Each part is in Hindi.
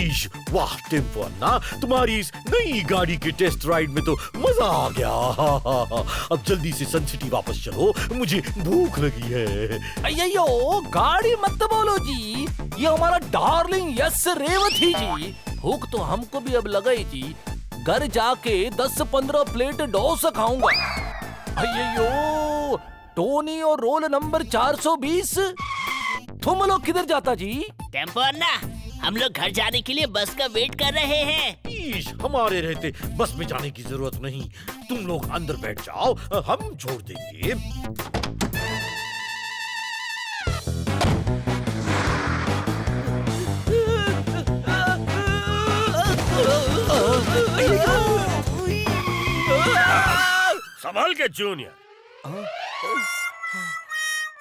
ईश, वाह टेम्पो अन्ना, तुम्हारी इस नई गाड़ी की टेस्ट राइड में तो मजा आ गया। अब जल्दी से सन सिटी वापस चलो, मुझे भूख लगी है। अय्यो, गाड़ी मत बोलो जी, ये हमारा डार्लिंग यस रेवती जी। भूख तो हमको भी अब लगी जी, घर जाके 10-15 प्लेट डोसा खाऊंगा। अय्यो, टोनी और रोल नंबर 420, तुम लोग किधर जाता जी? टेम्पो अन्ना, हम लोग घर जाने के लिए बस का वेट कर रहे हैं। ईश, हमारे रहते बस में जाने की जरूरत नहीं, तुम लोग अंदर बैठ जाओ, हम छोड़ देंगे। संभाल के जूनियर।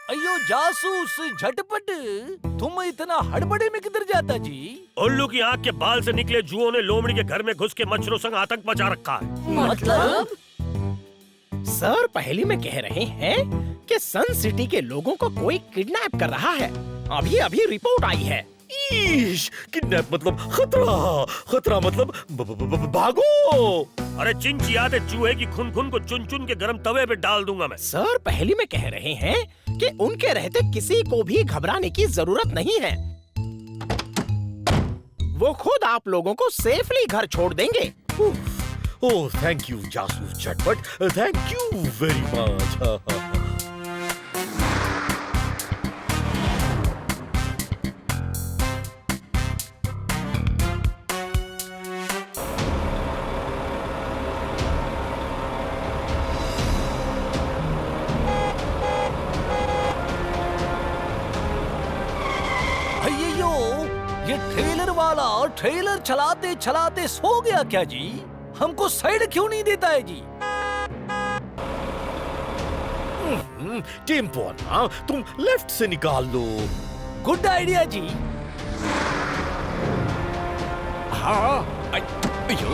अयो जासूस झटपट, तुम इतना हड़बड़ी में किधर जाता जी? उल्लू की आंख के बाल से निकले जुओं ने लोमड़ी के घर में घुस के मच्छरों संग आतंक मचा रखा है। मतलब? सर पहली में कह रहे हैं कि सन सिटी के लोगों को कोई किडनैप कर रहा है। अभी अभी रिपोर्ट आई है। ईश, किडनैप मतलब खतरा, खतरा मतलब भागो। अरे चिंचियाते चूहे की खून को चुन चुन के गरम तवे पे डाल दूंगा मैं। सर पहली में कह रहे हैं कि उनके रहते किसी को भी घबराने की जरूरत नहीं है। वो खुद आप लोगों को सेफली घर छोड़ देंगे। ओह थैंक यू जासूस झटपट, थैंक यू वेरी मच। ये ट्रेलर वाला ट्रेलर चलाते चलाते सो गया क्या जी? हमको साइड क्यों नहीं देता है जी? टेम्पो अन्ना, तुम लेफ्ट से निकाल लो। गुड आइडिया जी। हाँ, अयो।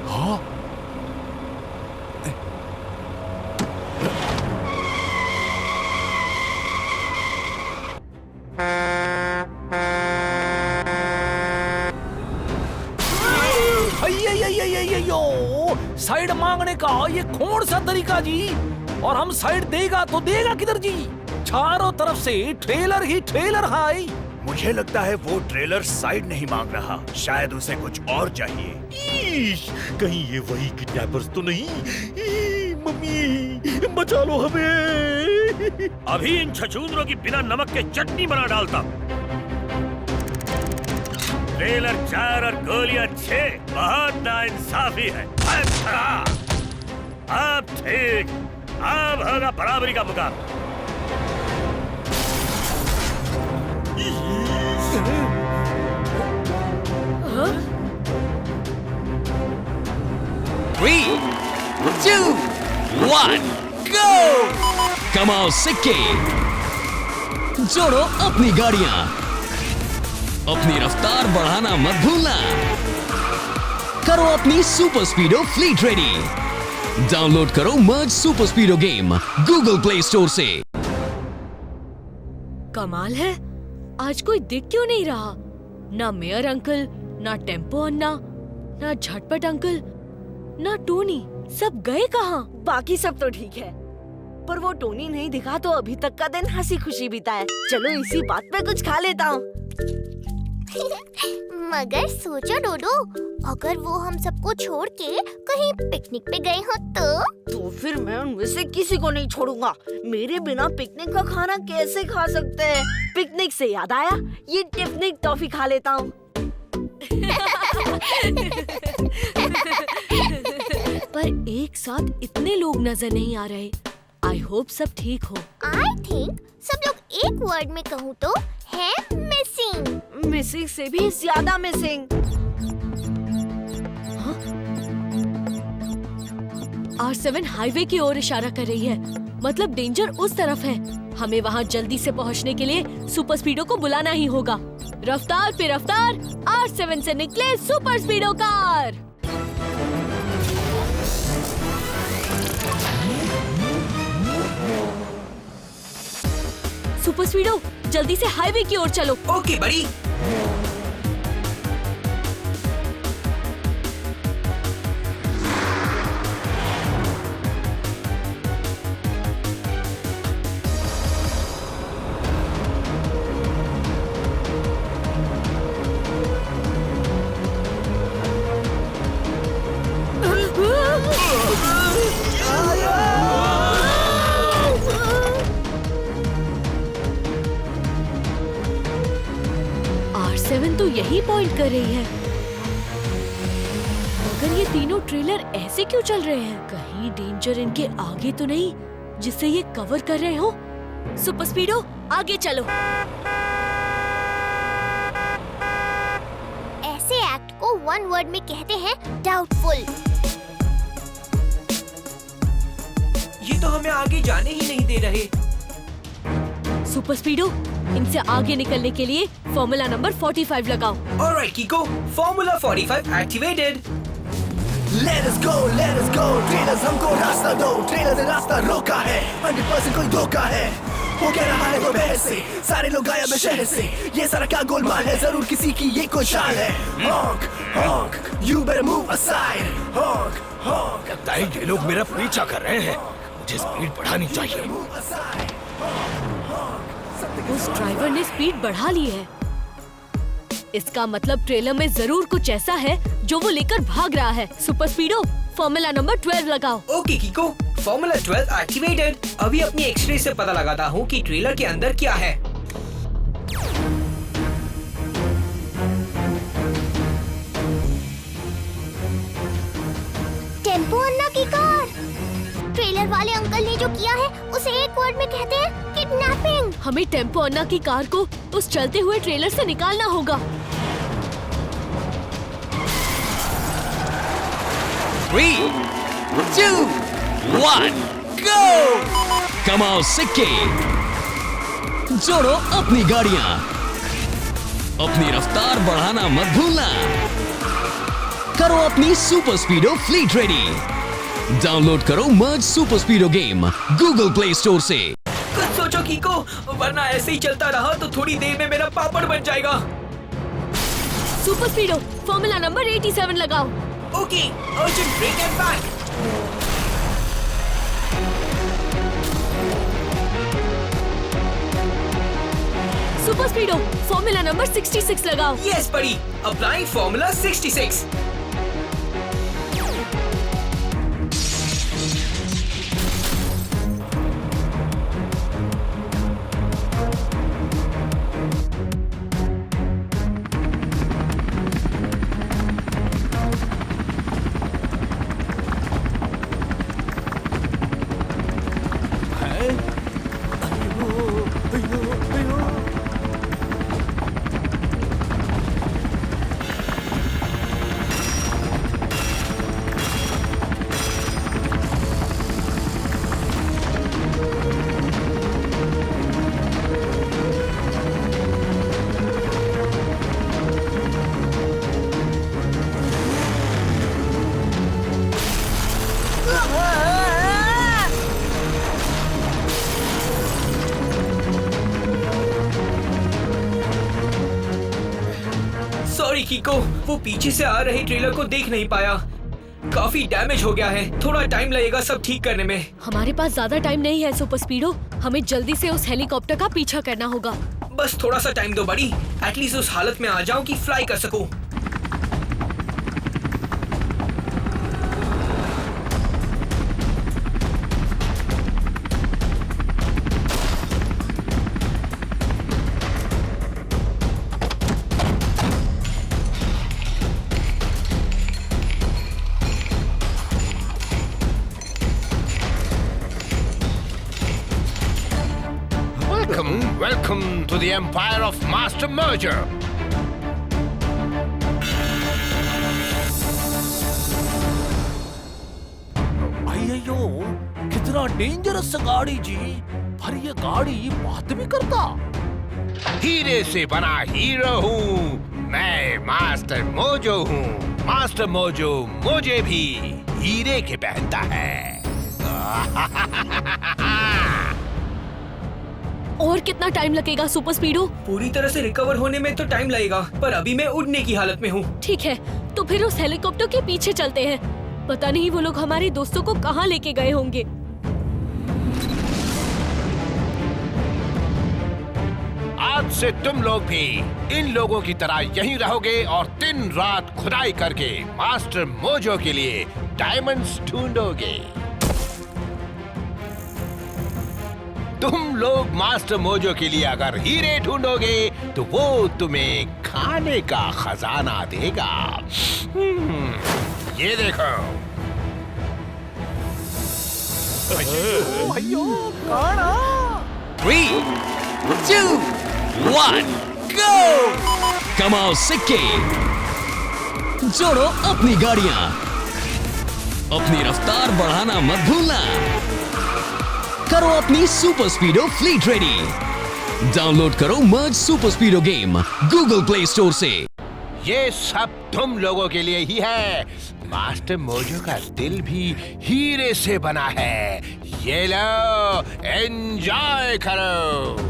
हाँ। साइड मांगने का ये कौन सा तरीका जी? और हम साइड देगा तो देगा किधर जी? चारों तरफ से ट्रेलर ही ट्रेलर है। मुझे लगता है वो ट्रेलर साइड नहीं मांग रहा, शायद उसे कुछ और चाहिए। ईश, कहीं ये वही किडनैपर्स तो नहीं? मम्मी बचा लो हमें। अभी इन छछूंदरों की बिना नमक के चटनी बना डालता। ट्रेलर 4 और गोलियां 6, बहुत नाइंसाफी है। अब ठीक, अब होगा बराबरी का मुकाबला। Three, 2, 1, go! कमाओ सिक्के, जोड़ो अपनी गाड़ियां, अपनी रफ्तार बढ़ाना मत भूलना। करो अपनी सुपर स्पीडो फ्लीट रेडी। डाउनलोड करो मर्ज super स्पीडो game Google play store से। कमाल है, आज कोई दिख क्यों नहीं रहा? ना मेयर अंकल, ना टेम्पो अन्ना, ना झटपट अंकल, ना टोनी। सब गए कहाँ? बाकी सब तो ठीक है, पर वो टोनी नहीं दिखा तो अभी तक का दिन हंसी खुशी बीता है। चलो इसी बात पे कुछ खा लेता हूँ। मगर सोचो डोडो, अगर वो हम सबको छोड़ के कहीं पिकनिक पे गए हो तो फिर मैं उनमें से किसी को नहीं छोड़ूंगा। मेरे बिना पिकनिक का खाना कैसे खा सकते हैं? पिकनिक से याद आया, ये टिफनिक टॉफी खा लेता हूँ। पर एक साथ इतने लोग नजर नहीं आ रहे। आई होप सब ठीक हो। आई थिंक सब लोग एक वर्ड में कहूँ तो है मिसिंग। मिसिंग से भी ज्यादा मिसिंग। R7 हाईवे की ओर इशारा कर रही है, मतलब डेंजर उस तरफ है। हमें वहाँ जल्दी से पहुँचने के लिए सुपर स्पीडो को बुलाना ही होगा। रफ्तार पे रफ्तार, R7 से निकले सुपर स्पीडो कार। सुपर स्पीडो जल्दी से हाईवे की ओर चलो। ओके बड़ी। R7 तो यही पॉइंट कर रही है, मगर ये तीनों ट्रेलर ऐसे क्यों चल रहे हैं? कहीं डेंजर इनके आगे तो नहीं जिससे ये कवर कर रहे हो? सुपर स्पीडो आगे चलो। ऐसे एक्ट को वन वर्ड में कहते हैं डाउटफुल। ये तो हमें आगे जाने ही नहीं दे रहे। सुपर स्पीडो इनसे आगे निकलने के लिए फॉर्मूला नंबर 45 लगाओ। Alright कीको, formula 45 activated. Let us go, trailers हमको रास्ता दो, ट्रेलर्स ने रास्ता रोका है, 100% कोई धोखा है, वो कह रहा है वो बहस से, सारे लोग गायब है शहर से, ये सारा क्या गोलमाल है, जरूर किसी की ये कोई चाल है। Honk, honk, you better move aside, honk, honk। लगता है ये लोग मेरा पीछा कर रहे हैं, मुझे स्पीड बढ़ानी चाहिए। उस ड्राइवर ने स्पीड बढ़ा ली है, इसका मतलब ट्रेलर में जरूर कुछ ऐसा है जो वो लेकर भाग रहा है। सुपर स्पीडो फॉर्मूला नंबर 12 लगाओ। Okay कीको, formula 12 activated. अभी अपनी एक्सरे से पता लगाता हूँ कि ट्रेलर के अंदर क्या है। टेम्पो अन्ना की कार। ट्रेलर वाले अंकल ने जो किया है उसे एक वर्ड में कहते हैं किडनैपिंग। हमें टेम्पो अन्ना की कार को उस चलते हुए ट्रेलर से निकालना होगा। 3, 2, 1, go! कमाओ सिक्के, जोड़ो अपनी गाड़ियां, अपनी रफ्तार बढ़ाना मत भूलना। करो अपनी सुपर स्पीडो फ्लीट रेडी। डाउनलोड करो मर्ज super स्पीडो game Google play store से। कुछ सोचो कीको, वरना ऐसे ही चलता रहा तो थोड़ी देर में मेरा पापड़ बन जाएगा। सुपर स्पीडो फॉर्मूला नंबर 87 लगाओ। Okay, urgent brake and back. Super speedo formula number 66 लगाओ। यस बड़ी, अप्लाइंग फॉर्मूला 66। सॉरी कीको, वो पीछे से आ रहे ट्रेलर को देख नहीं पाया। काफी डैमेज हो गया है, थोड़ा टाइम लगेगा सब ठीक करने में। हमारे पास ज्यादा टाइम नहीं है सुपर स्पीडो, हमें जल्दी से उस हेलीकॉप्टर का पीछा करना होगा। बस थोड़ा सा टाइम दो बड़ी, एटलीस्ट उस हालत में आ जाऊं कि फ्लाई कर सकूं। Welcome to the empire of Master Merger. अయ్యయ్యో कितना डेंजरस गाड़ी जी, पर ये गाड़ी बात भी करता। हीरे से बना हीरो हूँ मैं, मास्टर मोजो हूँ। मास्टर मोजो मुझे भी हीरे के पहनता है। और कितना टाइम लगेगा सुपर स्पीडो? पूरी तरह से रिकवर होने में तो टाइम लगेगा, पर अभी मैं उड़ने की हालत में हूँ। ठीक है, तो फिर उस हेलीकॉप्टर के पीछे चलते हैं। पता नहीं वो लोग हमारे दोस्तों को कहाँ लेके गए होंगे। आज से तुम लोग भी इन लोगों की तरह यहीं रहोगे और दिन रात खुदाई करके मास्टर मोजो के लिए डायमंड्स ढूंढोगे। तुम लोग मास्टर मोजो के लिए अगर हीरे ढूंढोगे तो वो तुम्हें खाने का खजाना देगा। ये देखो। Three, 2, 1, go! कमाओ सिक्के, जोड़ो अपनी गाड़ियां, अपनी रफ्तार बढ़ाना मत भूलना। करो अपनी सुपर स्पीडो फ्लीट रेडी। डाउनलोड करो मर्ज super स्पीडो game Google play store से। ये सब तुम लोगों के लिए ही है। मास्टर मोजो का दिल भी हीरे से बना है। ये लो, एंजॉय करो।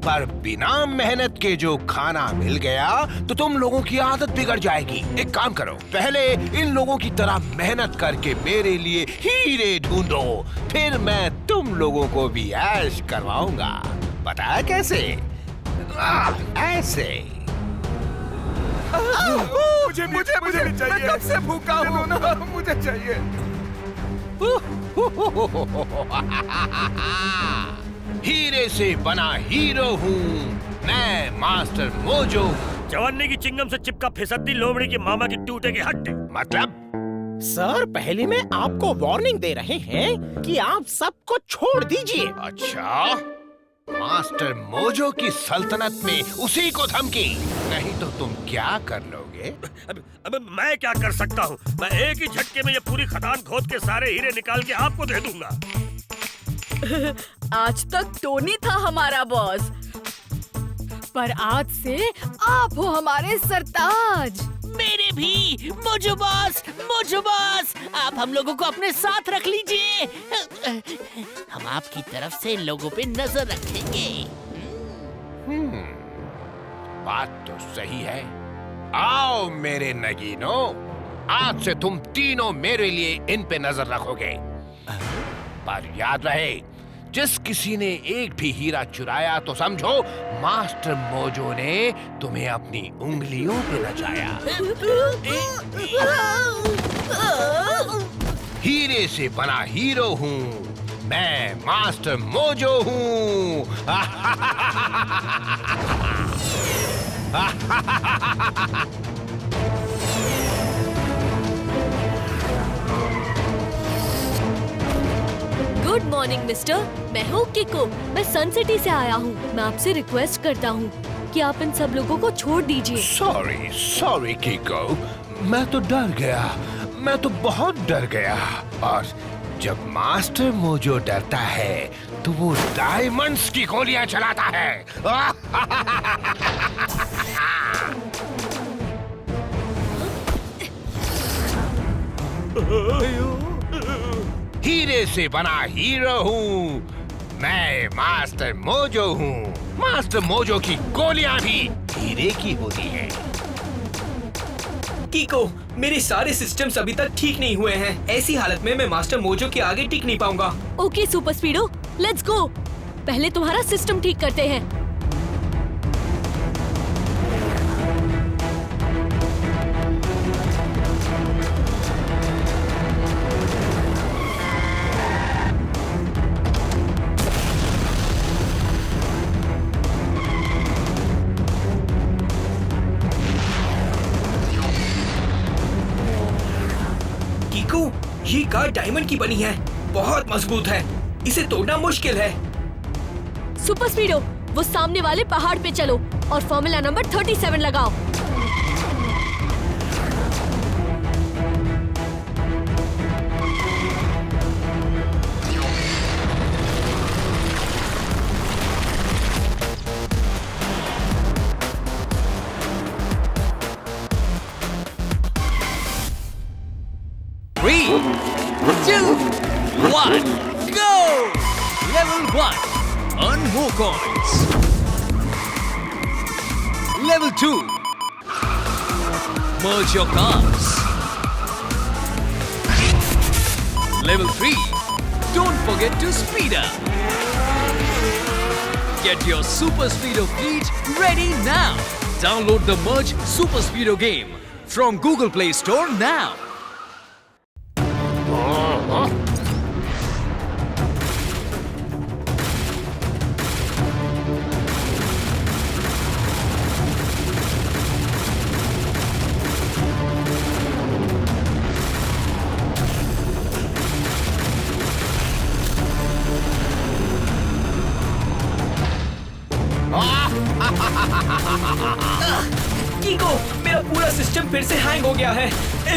पर बिना मेहनत के जो खाना मिल गया तो तुम लोगों की आदत बिगड़ जाएगी। एक काम करो, पहले इन लोगों की तरह मेहनत करके मेरे लिए हीरे ढूंढो, फिर मैं तुम लोगों को भी ऐश करवाऊंगा। पता है कैसे? ऐसे। मुझे नहीं चाहिए। मैं कब से भूखा हूँ ना, मुझे चाहिए। हीरे से बना हीरो हूँ मैं, मास्टर मोजो। जवानी की चिंगम से चिपका फिसद्दी लोमड़ी की मामा की टूटे के हड्डी। मतलब? सर, पहले में आपको वार्निंग दे रहे हैं कि आप सबको छोड़ दीजिए। अच्छा, मास्टर मोजो की सल्तनत में उसी को धमकी? नहीं तो तुम क्या कर लोगे? अब मैं क्या कर सकता हूँ? मैं एक ही झटके में ये पूरी खदान खोद के सारे हीरे निकाल के आपको दे दूंगा। आज तक टोनी था हमारा बॉस, पर आज से आप हो हमारे सरताज। मेरे भी मोजो बॉस, आप हम लोगों को अपने साथ रख लीजिए। हम आपकी तरफ से लोगों पे नजर रखेंगे। बात तो सही है। आओ मेरे नगीनो, आज से तुम तीनों मेरे लिए इन पे नजर रखोगे। पर याद रहे, जिस किसी ने एक भी हीरा चुराया तो समझो मास्टर मोजो ने तुम्हें अपनी उंगलियों पे नचाया। हीरे से बना हीरो हूँ मैं, मास्टर मोजो हूँ। गुड मॉर्निंग मिस्टर, मैं हूँ किको। मैं सन सिटी से आया हूँ। मैं आपसे रिक्वेस्ट करता हूँ कि आप इन सब लोगों को छोड़ दीजिए। सॉरी किको, मैं तो डर गया। मैं तो बहुत डर गया। और जब मास्टर मोजो डरता है तो वो डायमंड्स की गोलियां चलाता है। हीरे से बना हीरो हूँ मैं, मास्टर मोजो हूँ। मास्टर मोजो की गोलियां भी हीरे की होती हैं। कीको, मेरे सारे सिस्टम्स अभी तक ठीक नहीं हुए हैं। ऐसी हालत में मैं मास्टर मोजो के आगे टिक नहीं पाऊंगा। Okay super speedo, let's go. पहले तुम्हारा सिस्टम ठीक करते हैं। ये कार डायमंड की बनी है, बहुत मजबूत है। इसे तोड़ना मुश्किल है। सुपर स्पीडो, वो सामने वाले पहाड़ पे चलो और फॉर्मूला नंबर 37 लगाओ। Three, 2, 1, go! Level 1. earn more coins. Level 2. Merge your cars. Level 3. Don't forget to speed up. Get your Super Speedo fleet ready now. Download the Merge Super Speedo game from Google Play Store now. कीको, मेरा पूरा सिस्टम फिर से हैंग हो गया है।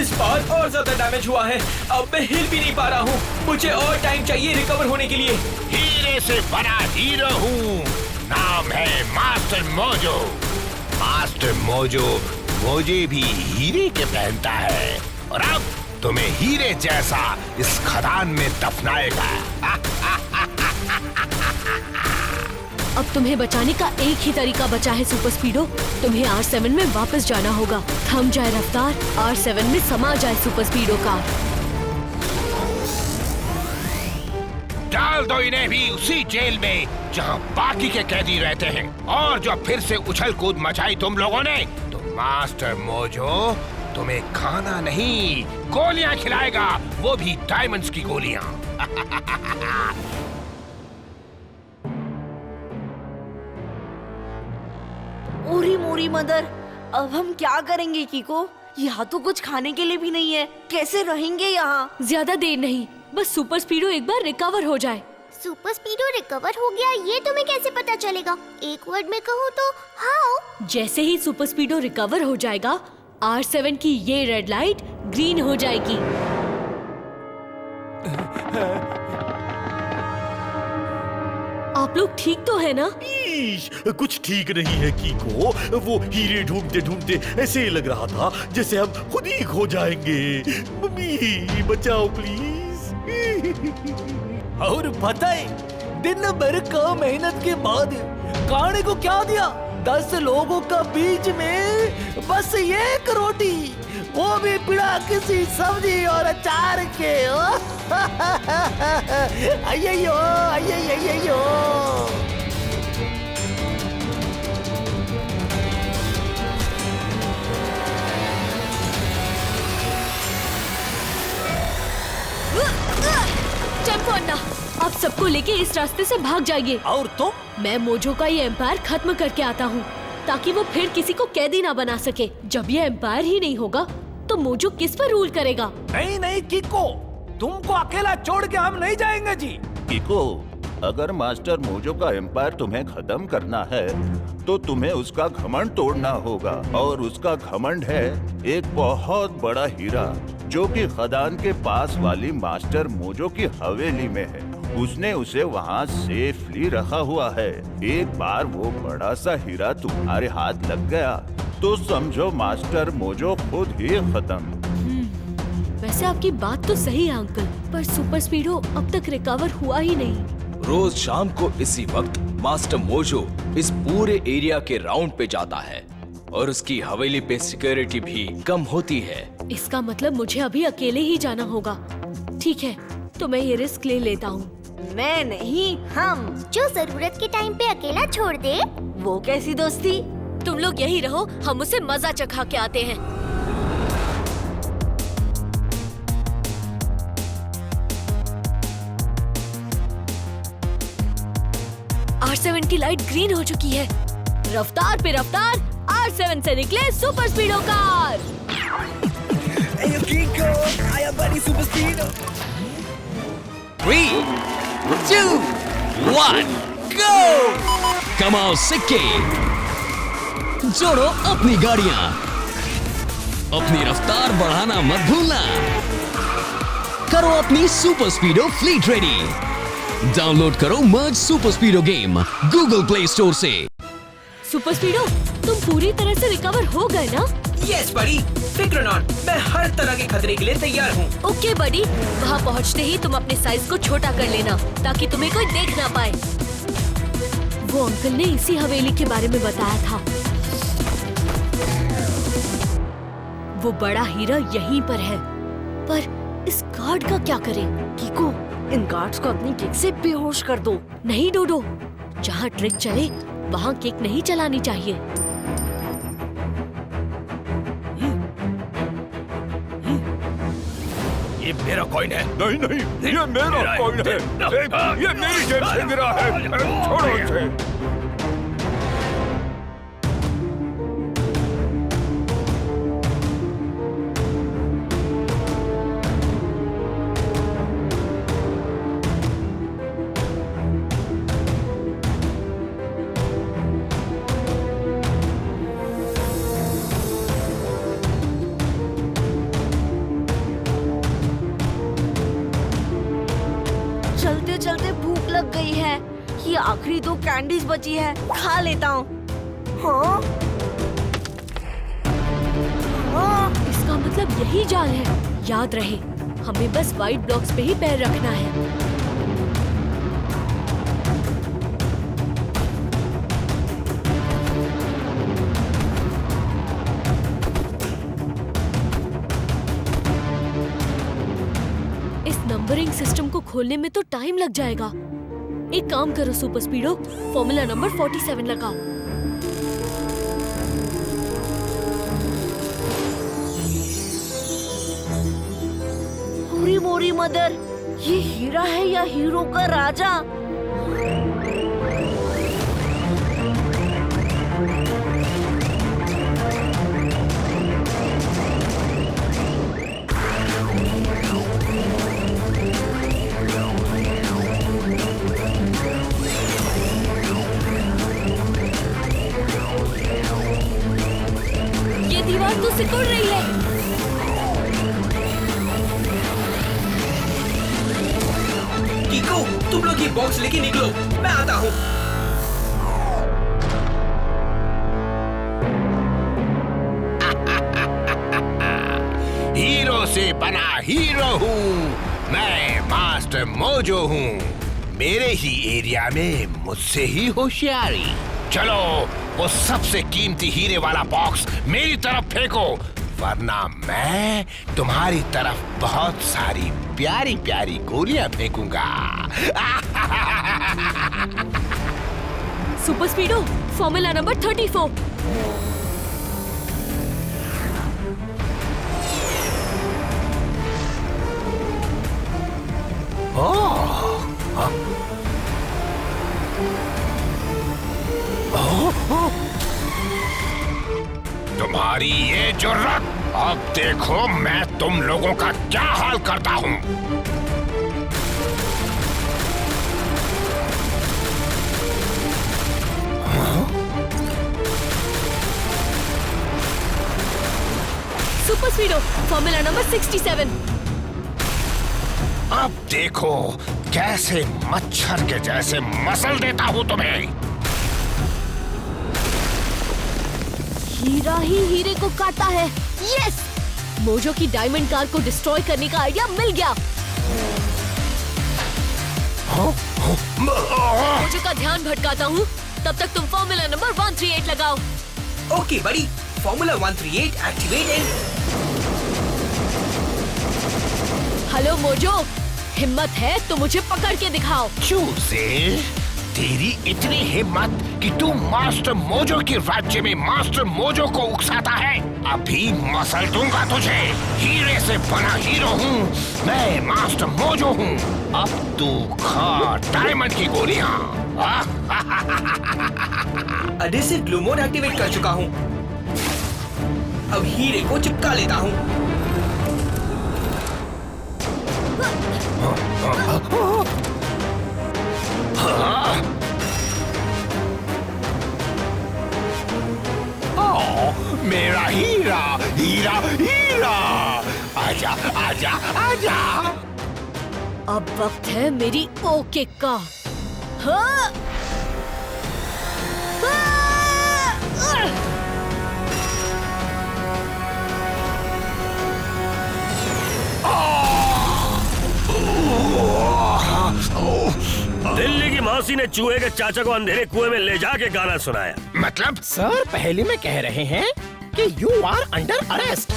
इस बार और ज्यादा डैमेज हुआ है। अब मैं हिल भी नहीं पा रहा हूँ। मुझे और टाइम चाहिए रिकवर होने के लिए। हीरे से बना हीरो हूँ। नाम है मास्टर मोजो। मास्टर मोजो मुझे भी हीरे के पहनता है और अब तुम्हें हीरे जैसा इस खदान में दफनाएगा। अब तुम्हें बचाने का एक ही तरीका बचा है सुपर स्पीडो। तुम्हें R7 में वापस जाना होगा। थम जाए रफ्तार, R7 में समा जाए सुपर स्पीडो कार। डाल दो इन्हें भी उसी जेल में जहां बाकी के कैदी रहते हैं। और जो फिर से उछल कूद मचाई तुम लोगों ने, तो मास्टर मोजो तुम्हें खाना नहीं गोलियां खिलाएगा, वो भी डायमंड्स की गोलियां। ओरी मोरी मदर, अब हम क्या करेंगे कीको? यहाँ तो कुछ खाने के लिए भी नहीं है। कैसे रहेंगे यहाँ? ज्यादा देर नहीं, बस सुपर स्पीडो एक बार रिकवर हो जाए। सुपर स्पीडो रिकवर हो गया ये तुम्हें कैसे पता चलेगा? एक वर्ड में कहूँ तो हाउ? जैसे ही सुपर स्पीडो रिकवर हो जाएगा, R7 की ये रेड लाइट ग्रीन हो जाएगी। आप लोग ठीक तो है ना? कुछ ठीक नहीं है कीको। वो हीरे ढूंढते ढूंढते ऐसे लग रहा था जैसे हम खुद ही खो जाएंगे। मम्मी बचाओ प्लीज। और पता है, दिन भर का मेहनत के बाद खाने को क्या दिया? 10 लोगों का बीच में बस एक रोटी, वो भी बिना किसी सब्जी और अचार के। अय्यो अय्यो। टेम्पो अन्ना, आप सबको लेके इस रास्ते से भाग जाइए। और तुम? मैं मोजो का ये एम्पायर खत्म करके आता हूँ, ताकि वो फिर किसी को कैदी ना बना सके। जब ये एम्पायर ही नहीं होगा, तो मोजो किस पर रूल करेगा? नहीं नहीं कीको, तुमको अकेला छोड़ के हम नहीं जाएंगे जी। कीको, अगर मास्टर मोजो का एम्पायर तुम्हें खत्म करना है, तो तुम्हें उसका घमंड तोड़ना होगा। और उसका घमंड है एक बहुत बड़ा हीरा, जो कि खदान के पास वाली मास्टर मोजो की हवेली में है। उसने उसे वहाँ सेफली रखा हुआ है। एक बार वो बड़ा सा हीरा तुम्हारे हाथ लग गया, तो समझो मास्टर मोजो खुद ही खत्म। वैसे आपकी बात तो सही है अंकल, पर सुपर स्पीडो अब तक रिकवर हुआ ही नहीं। रोज शाम को इसी वक्त मास्टर मोजो इस पूरे एरिया के राउंड पे जाता है और उसकी हवेली पे सिक्योरिटी भी कम होती है। इसका मतलब मुझे अभी अकेले ही जाना होगा। ठीक है, तो मैं ये रिस्क ले लेता हूँ। मैं नहीं, हम। जो जरूरत के टाइम पे अकेला छोड़ दे। वो कैसी दोस्ती? तुम लोग यही रहो, हम उसे मजा चखा के आते हैं। R7 की लाइट ग्रीन हो चुकी है। रफ्तार पे रफ्तार, R7 से निकले super speedo car. Hey, Kiko, I am buddy Super Speedo. 3, 2, 1, go! कमाओ सिक्के, जोड़ो अपनी गाड़ियां, अपनी रफ्तार बढ़ाना मत भूलना। करो अपनी सुपर स्पीडो फ्लीट रेडी। डाउनलोड करो मर्ज super स्पीडो game Google play store से। सुपर स्पीडो, तुम पूरी तरह से रिकवर हो गए ना? यस बड़ी, फिक्र नॉट, मैं हर तरह के खतरे के लिए तैयार हूँ। ओके बड़ी, वहाँ पहुँचते ही तुम अपने साइज को छोटा कर लेना, ताकि तुम्हें कोई देख ना पाए। वो अंकल ने इसी हवेली के बारे में बताया था। वो बड़ा हीरा यहीं पर है, पर इस गार्ड का क्या करें? कीको, इन गार्ड्स को अपनी किक से बेहोश कर दो। नहीं डोडो, जहाँ ट्रिक चले वहाँ किक नहीं चलानी चाहिए। ये मेरा कॉइन है। नहीं नहीं, ये मेरा कॉइन है। ये मेरी जेब से गिरा है। छोड़ो इसे। चलते चलते भूख लग गई है। ये आखिरी 2 कैंडीज बची है, खा लेता हूँ। हाँ? हाँ? इसका मतलब यही जाल है। याद रहे, हमें बस व्हाइट ब्लॉक्स पे ही पैर रखना है। इस नंबरिंग सिस्टम को खोलने में तो टाइम लग जाएगा। एक काम करो सुपर स्पीडो, फॉर्मूला नंबर 47 लगाओ। पूरी मोरी मदर, ये हीरा है या हीरो का राजा? ये दीवार तो सिकुड़ रही है। कीको, तुम लोग ये बॉक्स लेके निकलो, मैं आता हूँ। हीरो से बना हीरो हूँ मैं, मास्टर मोजो हूँ। मेरे ही एरिया में मुझसे ही होशियारी। चलो वो सबसे कीमती हीरे वाला बॉक्स मेरी तरफ फेंको, वरना मैं तुम्हारी तरफ बहुत सारी प्यारी प्यारी गोलियां फेंकूंगा। Super speedo, formula number 34। तुम्हारी ये जुर्रत, अब देखो मैं तुम लोगों का क्या हाल करता हूँ। Super speedo, formula number 67। अब देखो कैसे मच्छर के जैसे मसल देता हूँ तुम्हें। हीरा ही हीरे को काटता है। यस! मोजो की डायमंड कार को डिस्ट्रॉय करने का आइडिया मिल गया। मोजो का ध्यान भटकाता हूँ, तब तक तुम फॉर्मूला नंबर 138 लगाओ। ओके बड़ी, फॉर्मूला 138 एक्टिवेटेड। हेलो मोजो, हिम्मत है तो मुझे पकड़ के दिखाओ। चूजे, तेरी इतनी हिम्मत कि तू मास्टर मोजो के राज्य में मास्टर मोजो को उकसाता है। अभी मसल दूंगा तुझे। हीरे से बना हीरो हूँ मैं, मास्टर मोजो हूँ। अब तू खा डायमंड की गोलियां। एडिसिव ग्लू मोड एक्टिवेट कर चुका हूँ। अब हीरे को चिपका लेता हूँ। मेरा हीरा, हीरा, हीरा, आजा, आजा, आजा। अब वक्त है मेरी ओके का। हाँ! दिल्ली की मौसी ने चूहे के चाचा को अंधेरे कुएं में ले जाके गाना सुनाया। मतलब? सर पहले में कह रहे हैं कि यू आर अंडर अरेस्ट।